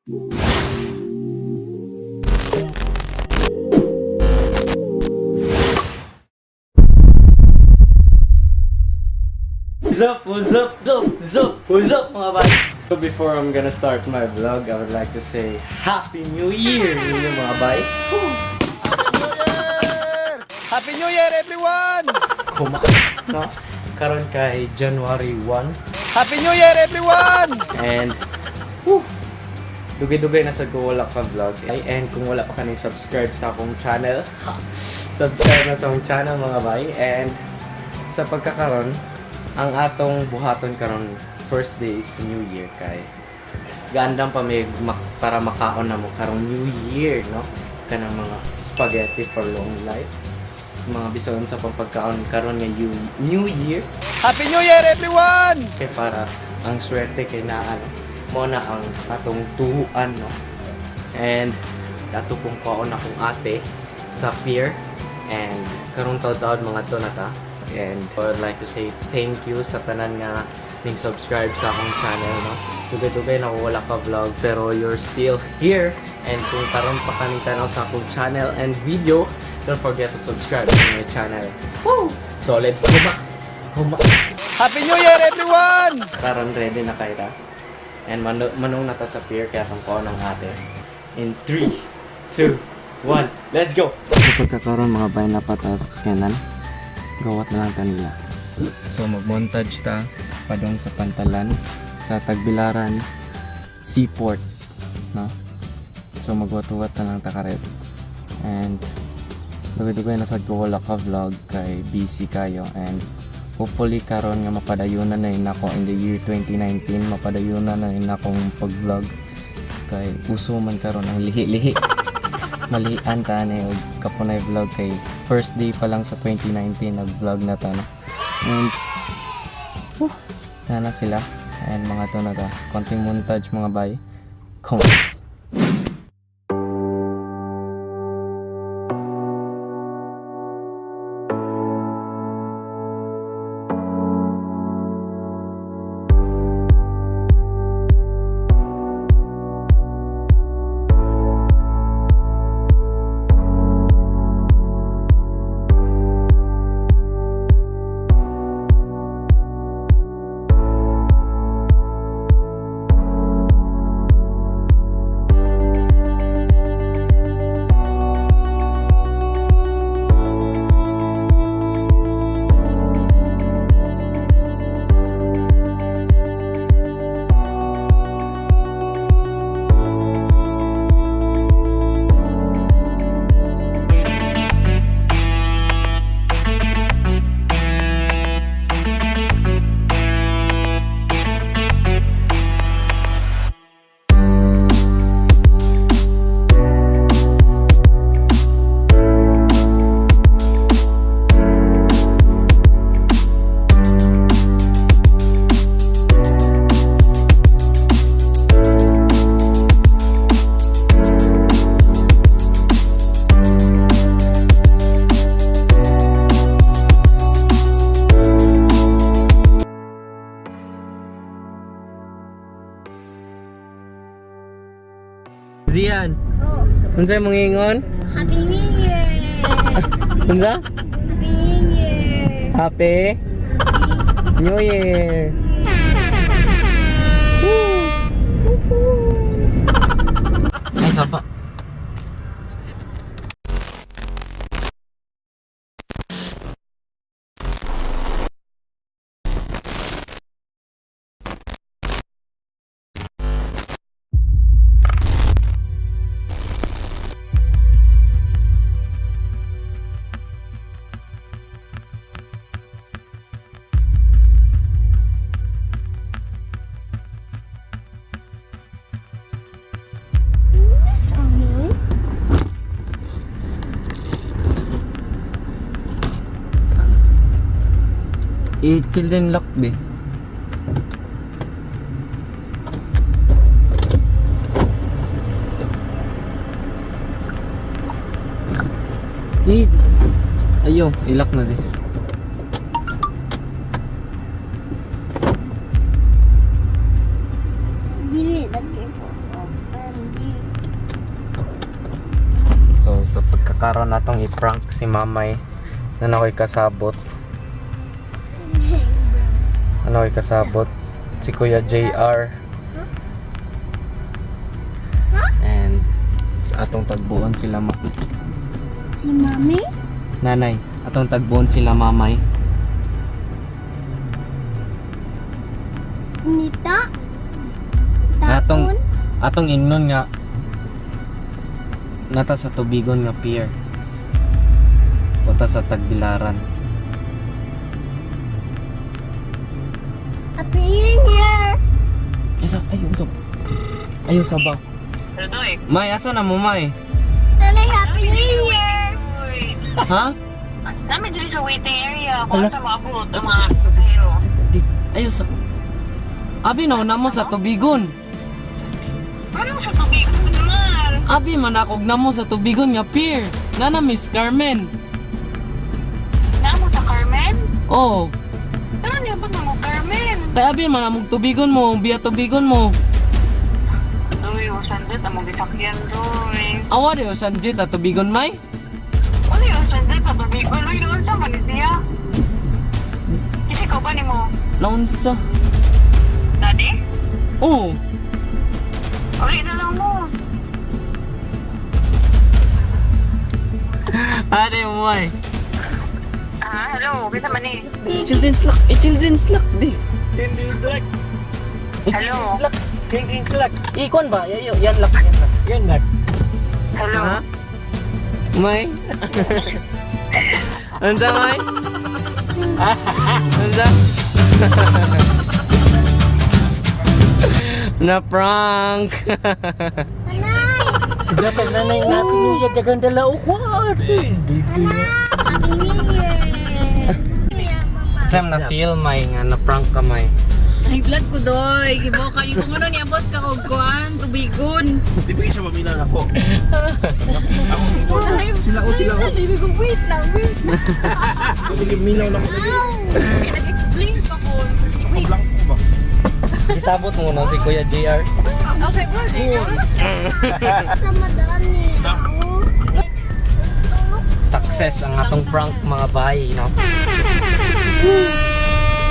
What's up mga bad? So before I'm gonna start my vlog, I would like to say Happy New Year ninyo mga bay. Happy New Year everyone! Kumas, no? Karon kay January 1. Happy New Year everyone! And dugay-dugay na sa wala ka vlog. And kung wala pa ka subscribe sa akong channel, subscribe na sa akong channel mga bay. And sa pagkakaroon, ang atong buhaton karon first day is New Year kay gandang pa may para makaon na mo karong New Year, no? Kanang mga spaghetti for long life. Mga bison sa pagkaon karon nga New Year. Happy New Year everyone! Kay para ang swerte kay naan mo na ang atong tuhuan, no? And dato pong kaon akong ate sa pier and karong taud-taud mga to na ta. And I would like to say thank you sa tanan nga ning subscribe sa akong channel, no? Dugay-dugay na wala ka vlog pero you're still here. And kung karon pa ka ning tanaw sa akong channel and video, don't forget to subscribe to my channel. Woo! Solid kumas. Happy New Year everyone! Karon ready na kayo ta? And manong na ta sa pier kaya tong ko ng ate. In 3, 2, 1, let's go! Kapag kakaroon mga bay na patas kanan, gawat na lang ta nila. So mag-montage ta padong sa Pantalan sa Tagbilaran Seaport, no? So magwat-wat na lang ta karet. And dugay-dugay na sad ko wala ka vlog kay busy kayo and hopefully karon nga mapadayunan na nako in the year 2019 mapadayunan na akong pag-vlog kay uso man karon ang lihi-lihi. Malian ta na og kapunay vlog kay first day pa lang sa 2019 nag-vlog na ta, no? And sana sila and mga to na ta konting montage mga bay. Comments. Zian. Oh, Unsay mong ingon? Happy New Year! Unsa? Happy New Year! Happy New Year. Ay, sapa. I-children lock be. Ayo, ilak na din. Dili, lagi po. So pagkakaroon natong i-prank si Mamay na nakoy kasabot. Nakoy kasabot si Kuya JR. And sa atong tagbuon sila Si Mami? Nanay, atong tagbuon sila Mamay. Nita? Atong Tapon? atong ingnon nga nata sa tubigon nga pier. Kota sa Tagbilaran. Happy New Year! Ayaw sa ba? May, asa na mo, May? Nanay, Happy New Year! Ha? Namin dito sa waiting area. Kung sa maabot ang mga pasahero. Ayaw sa... Abi, nauna mo sa tubigon. Ano sa tubig mo naman? Abi, manakog na mo sa tubigon nga pier. Nana, Miss Carmen. Namo sa Carmen? Oh, Ano niya ba mo Carmen? kay Abi, manamog tubigon mo. Biya tubigon mo. Uy, usandit. Among gisakyan doon. Awa, rin, sanjit sa tubigon, May. Uy, usandit. Sa tubig ko. Uy, doon sa Manisya. Kasi ko ba ni mo? Naunsa. Daddy? Oh, Uy, na lang mo. ate mo, May. Hello. Kita man eh. Children's luck. Children's luck, di. Children's luck. Hello. Children's luck. Ikon ba? Yan luck. Yan luck. Hello. Ha? May? Ansa, May? Ansa? Na-prank! Nanay! Sige pa, nanay natin yung yadagang dala ukwad. Nanay! Happy New Year! Sam, na-feel, May, nga na-prank ka, May. Ay, blood ko doy. Gibo kayo kung ano niabot ka og kuan, tubigon. Di ba siya mamilan ako? Sila o. Sabi ko, wait lang. Milaw na ako. Nag-explain pa ko. Wait. Blank ko ba? Isabot mo no si Kuya JR. Okay, well, Sa madaan niya ako. Success ang atong prank, mga bayi, no?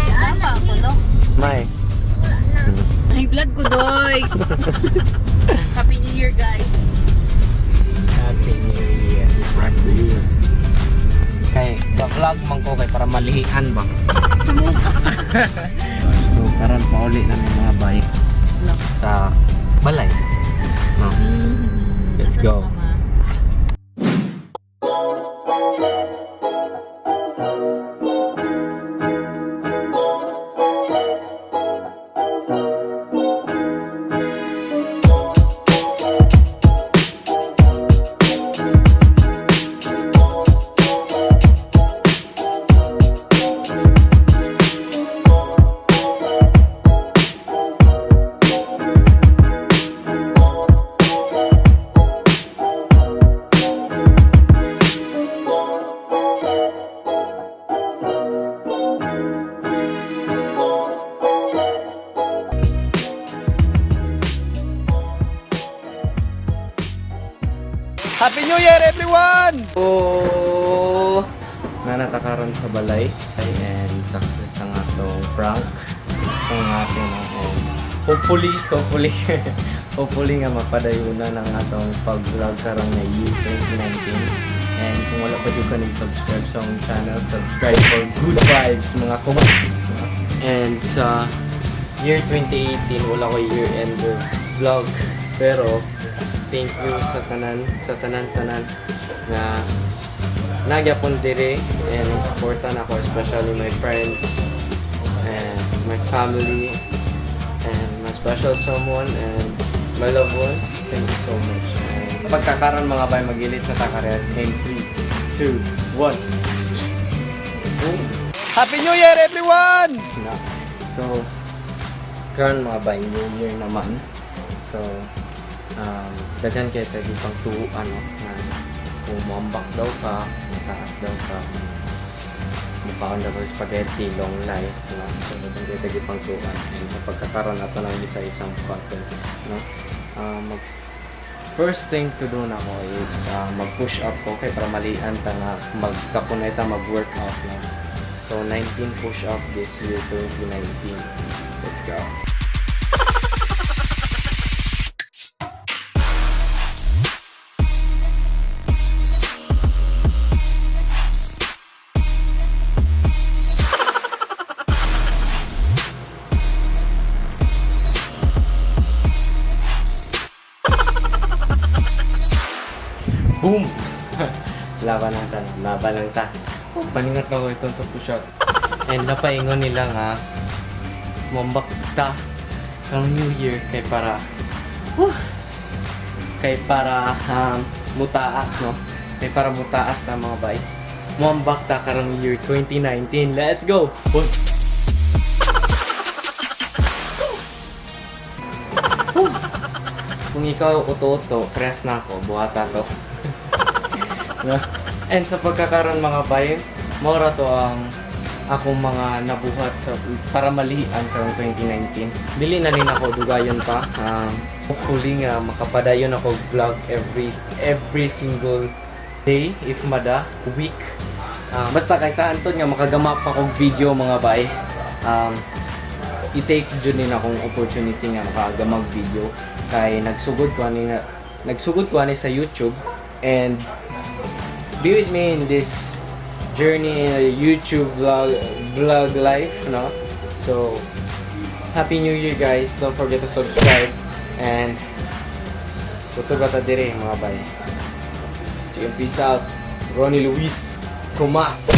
tama ako, no? May. Ay, blood ko doy. Happy New Year, guys. Happy New Year. Happy New Year. Kay, vlog man ko kay para malihian ba? So, karon pa uli na ng mga bayi sa balay. No? Let's go. Happy New Year, everyone! Oh, nanatakaron sa balay and success ang atong prank sa ating and hopefully hopefully nga mapadayunan ang atong pag-vlog karong na year 2019. And kung wala pa yung subscribe sa akong channel, subscribe for good vibes mga kumas. And sa year 2018 wala ko year-end vlog, pero thank you sa tanan na nagyapon dire and supportan ako, especially my friends and my family and my special someone and my loved ones. Thank you so much. And pagkakaroon mga bay, mag-ilis na takaret in 3, 2, 1. Happy New Year, everyone! So karon mga bay, New Year naman. So daghan kayo pwede pang tuuan, no? Na kung mambak daw ka, mataas daw ka, mukhaon daw spaghetti, long life, no? So daghan kayo pwede pang tuuan. And sa pagkakaroon nato ng isa-isang content, no? first thing to do na ko is mag-push up ko kay para malian ta nga magkapunay ta mag-workout lang. So 19 push up this year 2019. Let's go. Boom! Laban lang ta. Laban lang ta. Paningat ako ito sa push-up. And napaingon nila nga mambak ta ng New Year kay para mutaas, no? Kay para mutaas na mga bay. Mambak ta karong year 2019. Let's go! Boom! Kung ikaw uto-uto, press na ako, buhata to. And sa pagkakaroon mga bay, mora to ang akong mga nabuhat sa para malian karong 2019. Dili na rin ako dugayon pa. Hopefully nga makapadayon ako vlog every single day, if mada, week. Basta kay sa Anton nga makagamap akong video mga bay. I-take dyan din akong opportunity nga makagamag video kay nagsugod ko ani sa YouTube, and be with me in this journey in a YouTube vlog life, no? So Happy New Year guys, don't forget to subscribe and tutugata dire mga bay. Chicken, peace out. Ronnie Luis Comas.